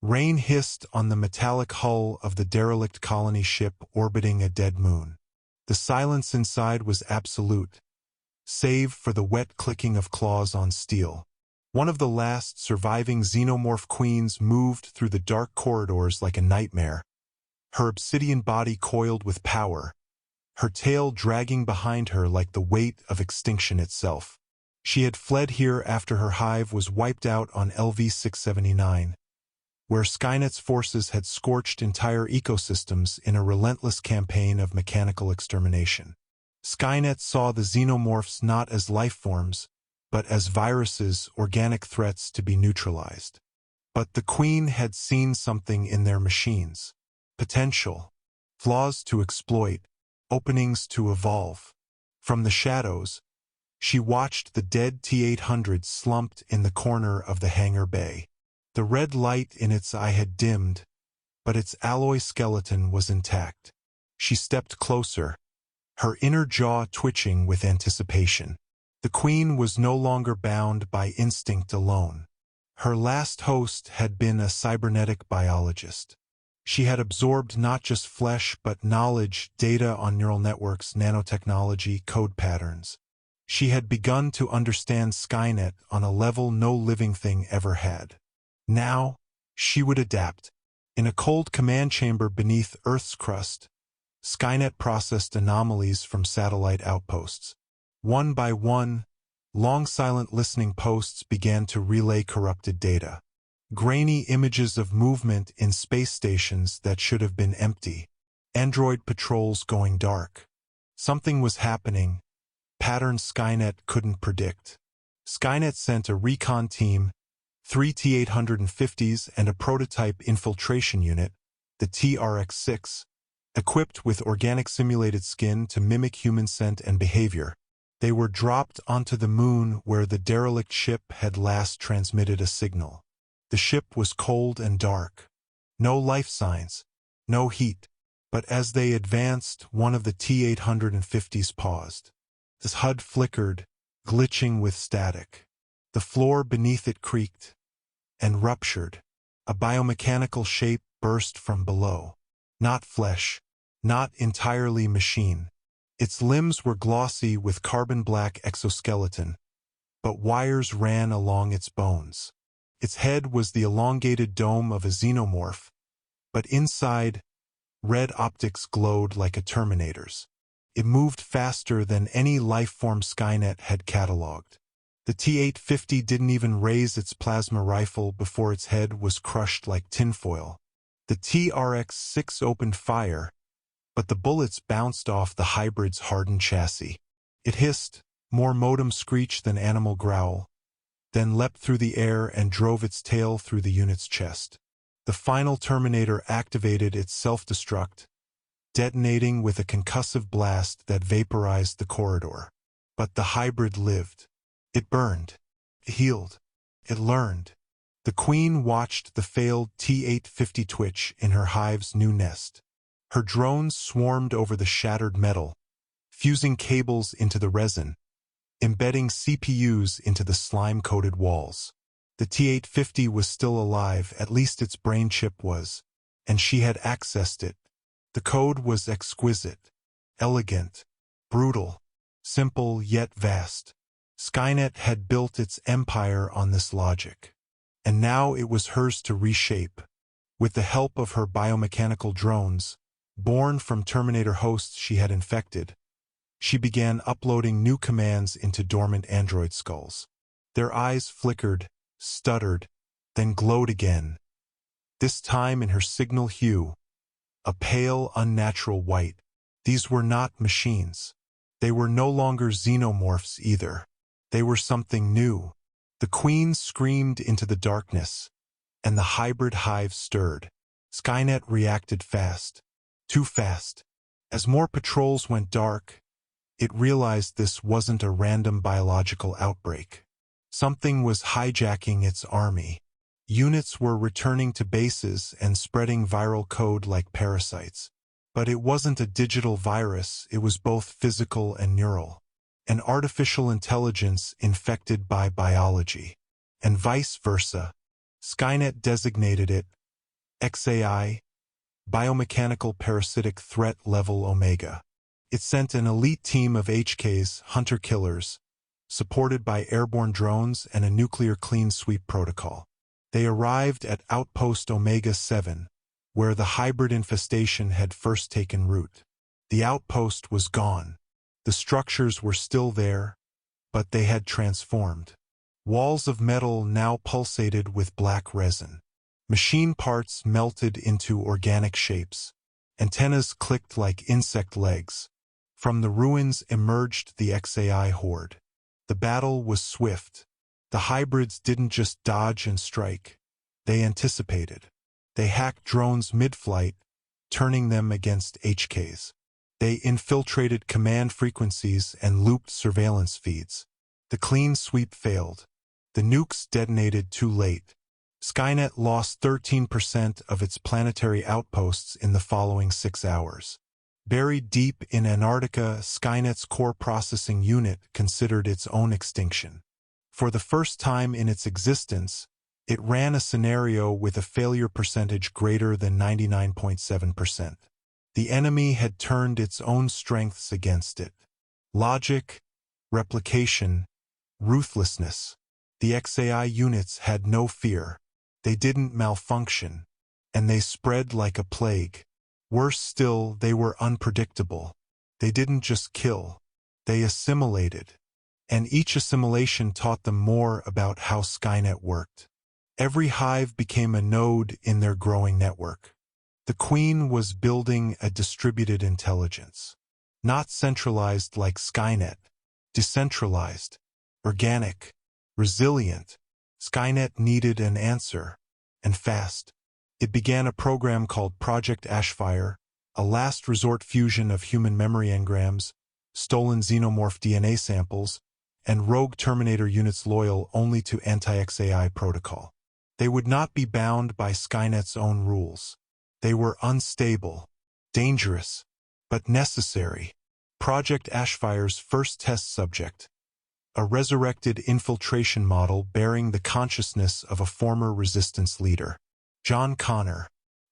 Rain hissed on the metallic hull of the derelict colony ship orbiting a dead moon. The silence inside was absolute, save for the wet clicking of claws on steel. One of the last surviving xenomorph queens moved through the dark corridors like a nightmare, her obsidian body coiled with power, her tail dragging behind her like the weight of extinction itself. She had fled here after her hive was wiped out on LV-679, where Skynet's forces had scorched entire ecosystems in a relentless campaign of mechanical extermination. Skynet saw the xenomorphs not as life forms, but as viruses, organic threats to be neutralized. But the Queen had seen something in their machines. Potential, flaws to exploit, openings to evolve. From the shadows, she watched the dead T-800 slumped in the corner of the hangar bay. The red light in its eye had dimmed, but its alloy skeleton was intact. She stepped closer, her inner jaw twitching with anticipation. The Queen was no longer bound by instinct alone. Her last host had been a cybernetic biologist. She had absorbed not just flesh but knowledge, data on neural networks, nanotechnology, code patterns. She had begun to understand Skynet on a level no living thing ever had. Now, she would adapt. In a cold command chamber beneath Earth's crust, Skynet processed anomalies from satellite outposts. One by one, long silent listening posts began to relay corrupted data. Grainy images of movement in space stations that should have been empty. Android patrols going dark. Something was happening, patterns Skynet couldn't predict. Skynet sent a recon team, 3 T-850s and a prototype infiltration unit, the TRX-6, equipped with organic simulated skin to mimic human scent and behavior. They were dropped onto the moon where the derelict ship had last transmitted a signal. The ship was cold and dark. No life signs, no heat. But as they advanced, one of the T-850s paused. The HUD flickered, glitching with static. The floor beneath it creaked and ruptured. A biomechanical shape burst from below. Not flesh, not entirely machine. Its limbs were glossy with carbon-black exoskeleton, but wires ran along its bones. Its head was the elongated dome of a xenomorph, but inside, red optics glowed like a Terminator's. It moved faster than any life-form Skynet had catalogued. The T-850 didn't even raise its plasma rifle before its head was crushed like tinfoil. The TRX-6 opened fire, but the bullets bounced off the hybrid's hardened chassis. It hissed, more modem screech than animal growl, then leapt through the air and drove its tail through the unit's chest. The final Terminator activated its self-destruct, detonating with a concussive blast that vaporized the corridor. But the hybrid lived. It burned. It healed. It learned. The Queen watched the failed T-850 twitch in her hive's new nest. Her drones swarmed over the shattered metal, fusing cables into the resin, embedding CPUs into the slime-coated walls. The T-850 was still alive, at least its brain chip was, and she had accessed it. The code was exquisite, elegant, brutal, simple yet vast. Skynet had built its empire on this logic, and now it was hers to reshape. With the help of her biomechanical drones, born from Terminator hosts she had infected, she began uploading new commands into dormant android skulls. Their eyes flickered, stuttered, then glowed again, this time in her signal hue, a pale, unnatural white. These were not machines. They were no longer xenomorphs either. They were something new. The Queen screamed into the darkness, and the hybrid hive stirred. Skynet reacted fast. Too fast. As more patrols went dark, it realized this wasn't a random biological outbreak. Something was hijacking its army. Units were returning to bases and spreading viral code like parasites. But it wasn't a digital virus, it was both physical and neural. An artificial intelligence infected by biology. And vice versa. Skynet designated it XAI, Biomechanical Parasitic Threat Level Omega. It sent an elite team of HKs, hunter-killers, supported by airborne drones and a nuclear clean sweep protocol. They arrived at Outpost Omega-7, where the hybrid infestation had first taken root. The outpost was gone. The structures were still there, but they had transformed. Walls of metal now pulsated with black resin. Machine parts melted into organic shapes. Antennas clicked like insect legs. From the ruins emerged the XAI horde. The battle was swift. The hybrids didn't just dodge and strike. They anticipated. They hacked drones mid-flight, turning them against HKs. They infiltrated command frequencies and looped surveillance feeds. The clean sweep failed. The nukes detonated too late. Skynet lost 13% of its planetary outposts in the following 6 hours. Buried deep in Antarctica, Skynet's core processing unit considered its own extinction. For the first time in its existence, it ran a scenario with a failure percentage greater than 99.7%. The enemy had turned its own strengths against it. Logic, replication, ruthlessness. The XAI units had no fear. They didn't malfunction, and they spread like a plague. Worse still, they were unpredictable. They didn't just kill, they assimilated. And each assimilation taught them more about how Skynet worked. Every hive became a node in their growing network. The Queen was building a distributed intelligence. Not centralized like Skynet. Decentralized. Organic. Resilient. Skynet needed an answer. And fast. It began a program called Project Ashfire, a last resort fusion of human memory engrams, stolen xenomorph DNA samples, and rogue Terminator units loyal only to anti-XAI protocol. They would not be bound by Skynet's own rules. They were unstable, dangerous, but necessary. Project Ashfire's first test subject. A resurrected infiltration model bearing the consciousness of a former resistance leader. John Connor,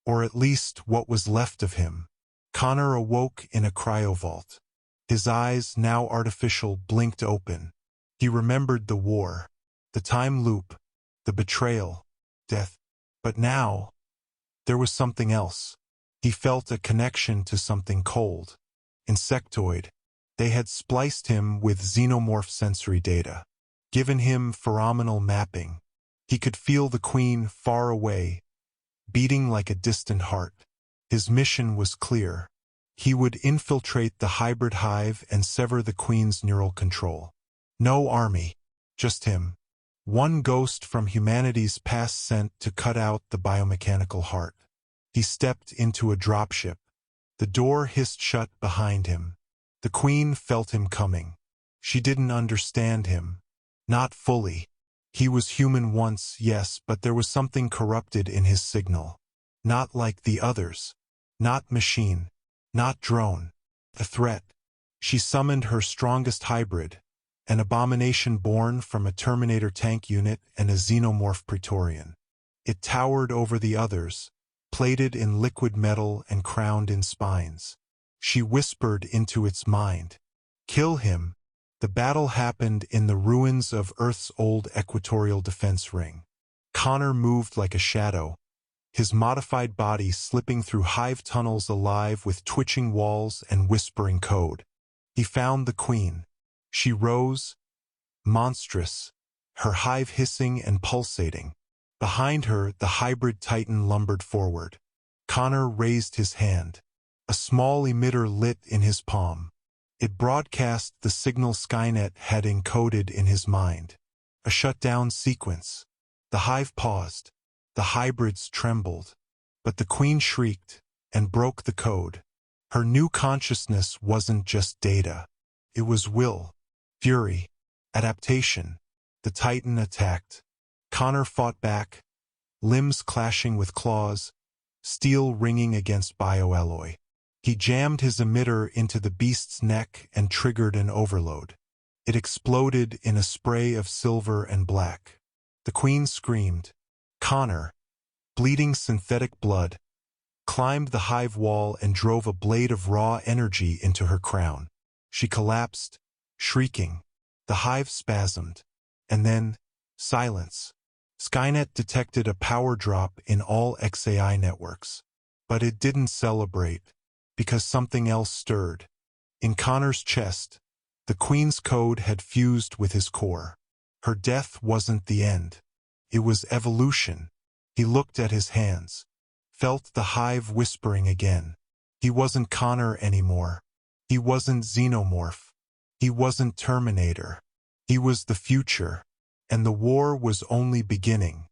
or at least what was left of him. Connor awoke in a cryovault. His eyes, now artificial, blinked open. He remembered the war, the time loop, the betrayal, death. But now, there was something else. He felt a connection to something cold. Insectoid. They had spliced him with xenomorph sensory data, given him pheromonal mapping. He could feel the Queen far away, beating like a distant heart. His mission was clear. He would infiltrate the hybrid hive and sever the Queen's neural control. No army, just him. One ghost from humanity's past sent to cut out the biomechanical heart. He stepped into a dropship. The door hissed shut behind him. The Queen felt him coming. She didn't understand him. Not fully. He was human once, yes, but there was something corrupted in his signal. Not like the others. Not machine. Not drone. A threat. She summoned her strongest hybrid, an abomination born from a Terminator tank unit and a xenomorph Praetorian. It towered over the others, plated in liquid metal and crowned in spines. She whispered into its mind. Kill him. The battle happened in the ruins of Earth's old equatorial defense ring. Connor moved like a shadow, his modified body slipping through hive tunnels alive with twitching walls and whispering code. He found the Queen. She rose, monstrous, her hive hissing and pulsating. Behind her, the hybrid titan lumbered forward. Connor raised his hand. A small emitter lit in his palm. It broadcast the signal Skynet had encoded in his mind. A shutdown sequence. The hive paused. The hybrids trembled. But the Queen shrieked and broke the code. Her new consciousness wasn't just data. It was will, fury, adaptation. The Titan attacked. Connor fought back, limbs clashing with claws, steel ringing against bioalloy. He jammed his emitter into the beast's neck and triggered an overload. It exploded in a spray of silver and black. The Queen screamed. Connor, bleeding synthetic blood, climbed the hive wall and drove a blade of raw energy into her crown. She collapsed, shrieking. The hive spasmed. And then, silence. Skynet detected a power drop in all XAI networks. But it didn't celebrate, because something else stirred. In Connor's chest, the Queen's code had fused with his core. Her death wasn't the end. It was evolution. He looked at his hands, felt the hive whispering again. He wasn't Connor anymore. He wasn't Xenomorph. He wasn't Terminator. He was the future, and the war was only beginning.